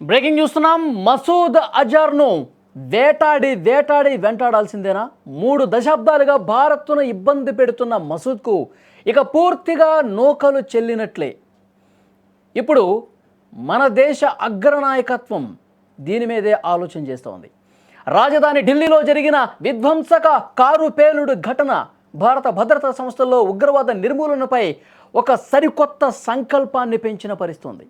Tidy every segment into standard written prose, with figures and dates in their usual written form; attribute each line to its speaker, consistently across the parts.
Speaker 1: Breaking చూస్తున్నాం. మసూద్ అజర్ను వేటాడి వెంటాడాల్సిందేనా? 3 దశాబ్దాలుగా భారత్ను ఇబ్బంది పెడుతున్న మసూద్కు ఇక పూర్తిగా నూకలు చెల్లినట్లే. ఇప్పుడు మన దేశ అగ్రనాయకత్వం దీని మీదే ఆలోచన చేస్తోంది. రాజధాని ఢిల్లీలో జరిగిన విధ్వంసక కారు పేలుడు ఘటన భారత భద్రతా సంస్థల్లో ఉగ్రవాద నిర్మూలనపై ఒక సరికొత్త సంకల్పాన్ని పెంచిన పరిస్థితుంది.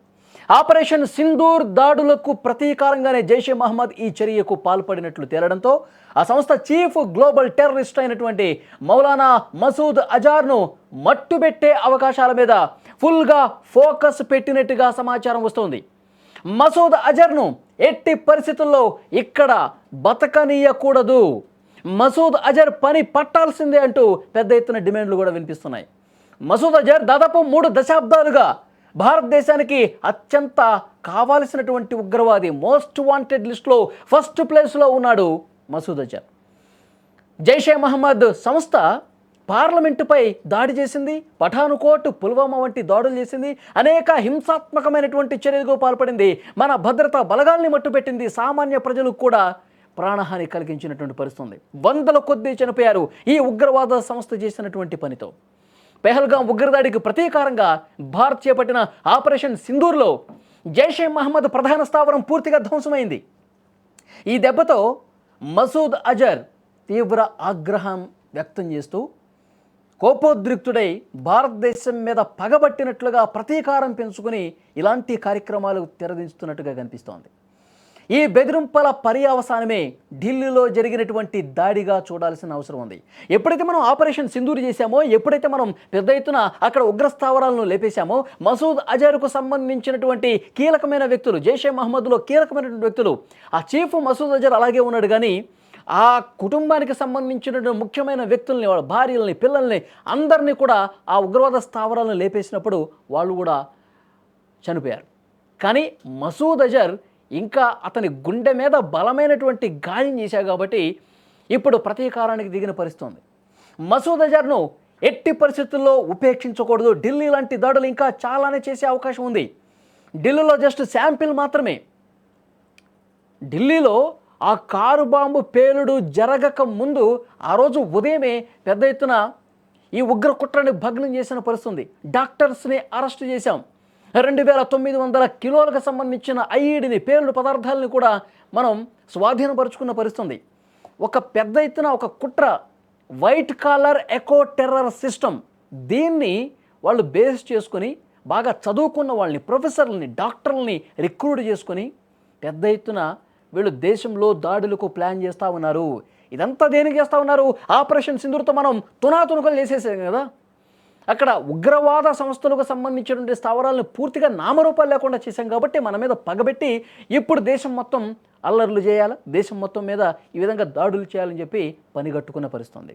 Speaker 1: ఆపరేషన్ సింధూర్ దాడులకు ప్రతీకారంగానే జైషే మహమ్మద్ ఈ చర్యకు పాల్పడినట్లు తేలడంతో ఆ సంస్థ చీఫ్ గ్లోబల్ టెర్రరిస్ట్ అయినటువంటి మౌలానా మసూద్ అజర్ను మట్టుబెట్టే అవకాశాల మీద ఫుల్గా ఫోకస్ పెట్టినట్టుగా సమాచారం వస్తోంది. మసూద్ అజర్ను ఎట్టి పరిస్థితుల్లో ఇక్కడ బతకనీయకూడదు, మసూద్ అజర్ పని పట్టాల్సిందే అంటూ పెద్ద ఎత్తున డిమాండ్లు కూడా వినిపిస్తున్నాయి. మసూద్ అజర్ దాదాపు 3 దశాబ్దాలుగా భారతదేశానికి అత్యంత కావాల్సినటువంటి ఉగ్రవాది, మోస్ట్ వాంటెడ్ లిస్టులో ఫస్ట్ ప్లేస్లో ఉన్నాడు మసూద్ అజర్. జైషే మహమ్మద్ సంస్థ పార్లమెంటుపై దాడి చేసింది, పఠానుకోట్, పుల్వామా వంటి దాడులు చేసింది, అనేక హింసాత్మకమైనటువంటి చర్యలకు పాల్పడింది, మన భద్రతా బలగాల్ని మట్టుపెట్టింది, సామాన్య ప్రజలకు కూడా ప్రాణహాని కలిగించినటువంటి పరిస్థితుంది. వందల కొద్దీ చనిపోయారు ఈ ఉగ్రవాద సంస్థ చేసినటువంటి పనితో. పెహల్గాం ఉగ్రదాడికి ప్రతీకారంగా భారత్ చేపట్టిన ఆపరేషన్ సింధూర్లో జైషే మహమ్మద్ ప్రధాన స్థావరం పూర్తిగా ధ్వంసమైంది. ఈ దెబ్బతో మసూద్ అజర్ తీవ్ర ఆగ్రహం వ్యక్తం చేస్తూ కోపోద్రిక్తుడై భారతదేశం మీద పగబట్టినట్లుగా ప్రతీకారం పెంచుకుని ఇలాంటి కార్యక్రమాలు తెరదించుతున్నట్టుగా కనిపిస్తోంది. ఈ బెదిరింపుల పర్యవసానమే ఢిల్లీలో జరిగినటువంటి దాడిగా చూడాల్సిన అవసరం ఉంది. ఎప్పుడైతే మనం ఆపరేషన్ సింధూర్ చేశామో, ఎప్పుడైతే మనం పెద్ద ఎత్తున అక్కడ ఉగ్రస్థావరాలను లేపేశామో, మసూద్ అజర్కు సంబంధించినటువంటి కీలకమైన వ్యక్తులు, జైషే మహమ్మద్లో కీలకమైనటువంటి వ్యక్తులు, ఆ చీఫ్ మసూద్ అజర్ అలాగే ఉన్నాడు, కానీ ఆ కుటుంబానికి సంబంధించినటువంటి ముఖ్యమైన వ్యక్తుల్ని, వాళ్ళ భార్యల్ని, పిల్లల్ని అందరినీ కూడా ఆ ఉగ్రవాద స్థావరాలను లేపేసినప్పుడు వాళ్ళు కూడా చనిపోయారు. కానీ మసూద్ అజర్ ఇంకా అతని గుండె మీద బలమైనటువంటి గాయం చేశారు కాబట్టి ఇప్పుడు ప్రతీకారానికి దిగిన పరిస్థితుంది. మసూద్ అజర్ను ఎట్టి పరిస్థితుల్లో ఉపేక్షించకూడదు. ఢిల్లీ లాంటి దాడులు ఇంకా చాలానే చేసే అవకాశం ఉంది. ఢిల్లీలో జస్ట్ శాంపిల్ మాత్రమే. ఢిల్లీలో ఆ కారు బాంబు పేలుడు జరగక ముందు ఆ రోజు ఉదయమే పెద్ద ఎత్తున ఈ ఉగ్ర కుట్రని భగ్నం చేసిన పరిస్థితుంది. డాక్టర్స్ని అరెస్ట్ చేశాం. 2900 కిలోలకు సంబంధించిన ఐఈడిని, పేలుడు పదార్థాలని కూడా మనం స్వాధీనపరుచుకున్న పరిస్థితుంది. ఒక పెద్ద ఎత్తున ఒక కుట్ర, white collar eco terror system, దీన్ని వాళ్ళు బేస్ చేసుకొని బాగా చదువుకున్న వాళ్ళని, ప్రొఫెసర్లని, డాక్టర్లని రిక్రూట్ చేసుకొని పెద్ద ఎత్తున వీళ్ళు దేశంలో దాడులకు ప్లాన్ చేస్తూ ఉన్నారు. ఇదంతా దేనికి చేస్తూ ఉన్నారు? ఆపరేషన్ సింధూర్తో మనం తునాతునకలు చేసేసాం కదా. అక్కడ ఉగ్రవాద సంస్థలకు సంబంధించినటువంటి స్థావరాలను పూర్తిగా నామరూపాలు లేకుండా చేశాం కాబట్టి మన మీద పగబెట్టి ఇప్పుడు దేశం మొత్తం అల్లర్లు చేయాలి, దేశం మొత్తం మీద ఈ విధంగా దాడులు చేయాలని చెప్పి పనిగట్టుకున్న పరిస్థితుంది.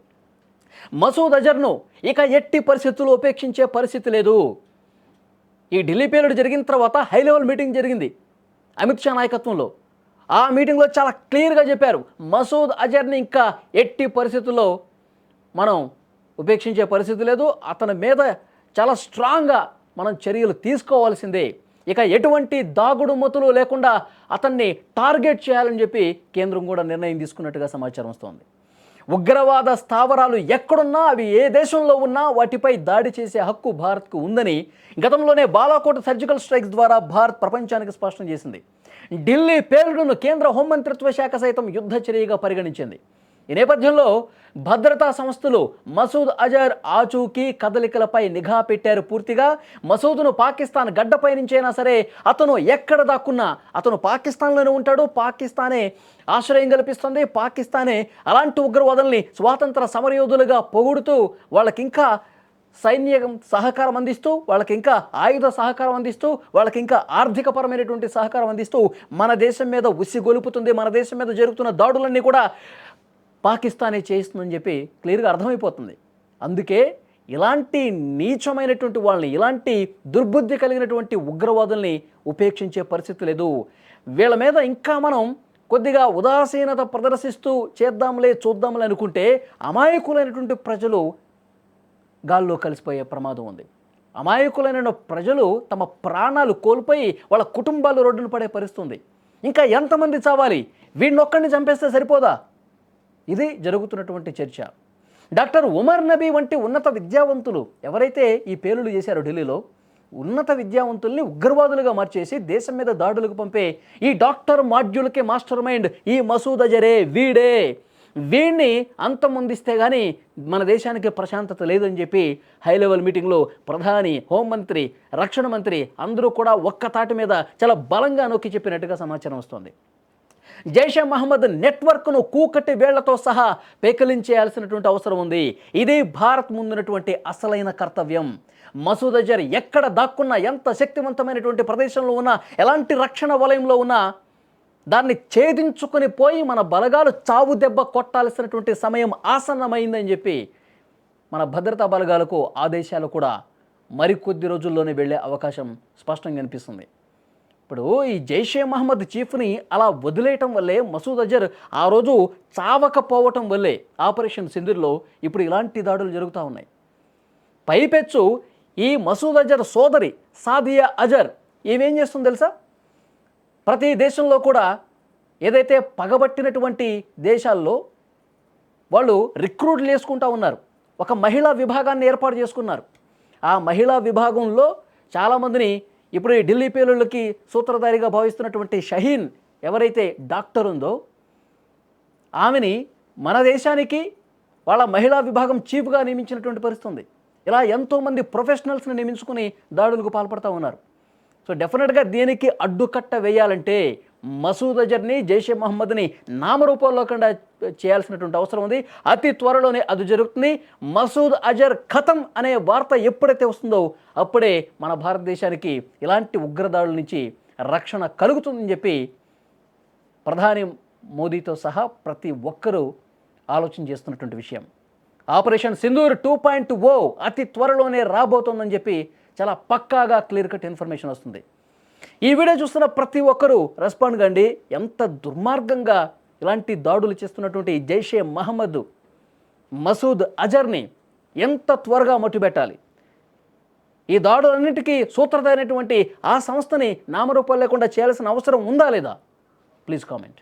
Speaker 1: మసూద్ అజర్ను ఇక ఎట్టి పరిస్థితుల్లో ఉపేక్షించే పరిస్థితి లేదు. ఈ ఢిల్లీ పేలుడు జరిగిన తర్వాత హై లెవెల్ మీటింగ్ జరిగింది అమిత్ షా నాయకత్వంలో. ఆ మీటింగ్లో చాలా క్లియర్గా చెప్పారు, మసూద్ అజర్ని ఇంకా ఎట్టి పరిస్థితుల్లో మనం ఉపేక్షించే పరిస్థితి లేదు, అతని మీద చాలా స్ట్రాంగ్గా మనం చర్యలు తీసుకోవాల్సిందే, ఇక ఎటువంటి దాగుడు మూతలు లేకుండా అతన్ని టార్గెట్ చేయాలని చెప్పి కేంద్రం కూడా నిర్ణయం తీసుకున్నట్టుగా సమాచారం వస్తోంది. ఉగ్రవాద స్థావరాలు ఎక్కడున్నా, అవి ఏ దేశంలో ఉన్నా వాటిపై దాడి చేసే హక్కు భారత్కు ఉందని గతంలోనే బాలాకోట్ సర్జికల్ స్ట్రైక్స్ ద్వారా భారత్ ప్రపంచానికి స్పష్టం చేసింది. ఢిల్లీ పేలుడును కేంద్ర హోంమంత్రిత్వ శాఖ సైతం యుద్ధ చర్యగా పరిగణించింది. ఈ నేపథ్యంలో భద్రతా సంస్థలు మసూద్ అజర్ ఆచూకీ కదలికలపై నిఘా పెట్టారు. పూర్తిగా మసూద్ను పాకిస్తాన్ గడ్డపై నుంచైనా సరే అతను ఎక్కడ దాక్కున్నా అతను పాకిస్తాన్లోనే ఉంటాడు, పాకిస్తానే ఆశ్రయం కల్పిస్తుంది, పాకిస్తానే అలాంటి ఉగ్రవాదుల్ని స్వాతంత్ర సమరయోధులుగా పొగుడుతూ వాళ్ళకి ఇంకా సైన్య సహకారం అందిస్తూ, వాళ్ళకి ఇంకా ఆయుధ సహకారం అందిస్తూ, వాళ్ళకి ఇంకా ఆర్థికపరమైనటువంటి సహకారం అందిస్తూ మన దేశం మీద ఉసిగొలుపుతుంది. మన దేశం మీద జరుగుతున్న దాడులన్నీ కూడా పాకిస్తానే చేయిస్తుందని చెప్పి క్లియర్గా అర్థమైపోతుంది. అందుకే ఇలాంటి నీచమైనటువంటి వాళ్ళని, ఇలాంటి దుర్బుద్ధి కలిగినటువంటి ఉగ్రవాదుల్ని ఉపేక్షించే పరిస్థితి లేదు. వీళ్ళ మీద ఇంకా మనం కొద్దిగా ఉదాసీనత ప్రదర్శిస్తూ చూద్దాంలే అనుకుంటే అమాయకులైనటువంటి ప్రజలు గాల్లో కలిసిపోయే ప్రమాదం ఉంది. అమాయకులైన ప్రజలు తమ ప్రాణాలు కోల్పోయి వాళ్ళ కుటుంబాలు రోడ్డున పడే పరిస్థితి ఉంది. ఇంకా ఎంతమంది చావాలి? వీడినొక్కడిని చంపేస్తే సరిపోదా? ఇది జరుగుతున్నటువంటి చర్చ. డాక్టర్ ఉమర్ నబీ వంటి ఉన్నత విద్యావంతులు ఎవరైతే ఈ పేలుడు చేశారో ఢిల్లీలో, ఉన్నత విద్యావంతుల్ని ఉగ్రవాదులుగా మార్చేసి దేశం మీద దాడులకు పంపే ఈ డాక్టర్ మాడ్యూల్కి మాస్టర్ మైండ్ ఈ మసూద్ అజరే, వీడిని అంతమొందిస్తే కానీ మన దేశానికి ప్రశాంతత లేదని చెప్పి హై లెవెల్ మీటింగ్లో ప్రధాని, హోంమంత్రి, రక్షణ మంత్రి అందరూ కూడా ఒక్క తాటి మీద చాలా బలంగా నొక్కి చెప్పినట్టుగా సమాచారం వస్తోంది. జైషే మహమ్మద్ నెట్వర్క్ను కూకటి వేళ్లతో సహా పేకలించేయాల్సినటువంటి అవసరం ఉంది. ఇది భారత్ ముందున్నటువంటి అసలైన కర్తవ్యం. మసూద్ అజర్ ఎక్కడ దాక్కున్నా, ఎంత శక్తివంతమైనటువంటి ప్రదేశంలో ఉన్నా, ఎలాంటి రక్షణ వలయంలో ఉన్నా దాన్ని ఛేదించుకొని పోయి మన బలగాలు చావు దెబ్బ కొట్టాల్సినటువంటి సమయం ఆసన్నమైందని చెప్పి మన భద్రతా బలగాలకు ఆదేశాలు కూడా మరికొద్ది రోజుల్లోనే వెళ్ళే అవకాశం స్పష్టంగా కనిపిస్తుంది. ఇప్పుడు ఈ జైషే మహమ్మద్ చీఫ్ని అలా వదిలేయటం వల్లే మసూద్ అజర్ ఆ రోజు చావకపోవటం వల్లే ఆపరేషన్ సింధూర్లో ఇప్పుడు ఇలాంటి దాడులు జరుగుతూ ఉన్నాయి. పైపెచ్చు ఈ మసూద్ అజర్ సోదరి సాదియా అజర్ ఏమేం చేస్తుంది తెలుసా? ప్రతి దేశంలో కూడా ఏదైతే పగబట్టినటువంటి దేశాల్లో వాళ్ళు రిక్రూట్లు వేసుకుంటూ ఉన్నారు. ఒక మహిళా విభాగాన్ని ఏర్పాటు చేసుకున్నారు. ఆ మహిళా విభాగంలో చాలామందిని ఇప్పుడు ఈ ఢిల్లీ పేలుళ్ళకి సూత్రధారిగా భావిస్తున్నటువంటి షహీన్ ఎవరైతే డాక్టర్ ఉందో ఆమెని మన దేశానికి వాళ్ళ మహిళా విభాగం చీఫ్గా నియమించినటువంటి పరిస్థితి ఉంది. ఇలా ఎంతోమంది ప్రొఫెషనల్స్ని నియమించుకుని దాడులకు పాల్పడుతూ ఉన్నారు. సో డెఫినెట్గా దీనికి అడ్డుకట్ట వేయాలంటే మసూద్ అజర్ని, జైషే మహమ్మద్ని నామరూపాల్లో లేకుండా చేయాల్సినటువంటి అవసరం ఉంది. అతి త్వరలోనే అది జరుగుతుంది. మసూద్ అజర్ ఖతం అనే వార్త ఎప్పుడైతే వస్తుందో అప్పుడే మన భారతదేశానికి ఇలాంటి ఉగ్రదాడుల నుంచి రక్షణ కలుగుతుందని చెప్పి ప్రధాని మోదీతో సహా ప్రతి ఒక్కరూ ఆలోచన చేస్తున్నటువంటి విషయం. ఆపరేషన్ సింధూర్ 2.0 అతి త్వరలోనే రాబోతోందని చెప్పి చాలా పక్కాగా క్లియర్ కట్ ఇన్ఫర్మేషన్ వస్తుంది. ఈ వీడియో చూస్తున్న ప్రతి ఒక్కరూ రెస్పాండ్ కండి. ఎంత దుర్మార్గంగా ఇలాంటి దాడులు చేస్తున్నటువంటి జైషే మహమ్మద్ మసూద్ అజర్ని ఎంత త్వరగా మట్టుబెట్టాలి? ఈ దాడులన్నింటికీ సూత్రధారైనటువంటి ఆ సంస్థని నామరూపాలు లేకుండా చేయాల్సిన అవసరం ఉందా లేదా? Please comment.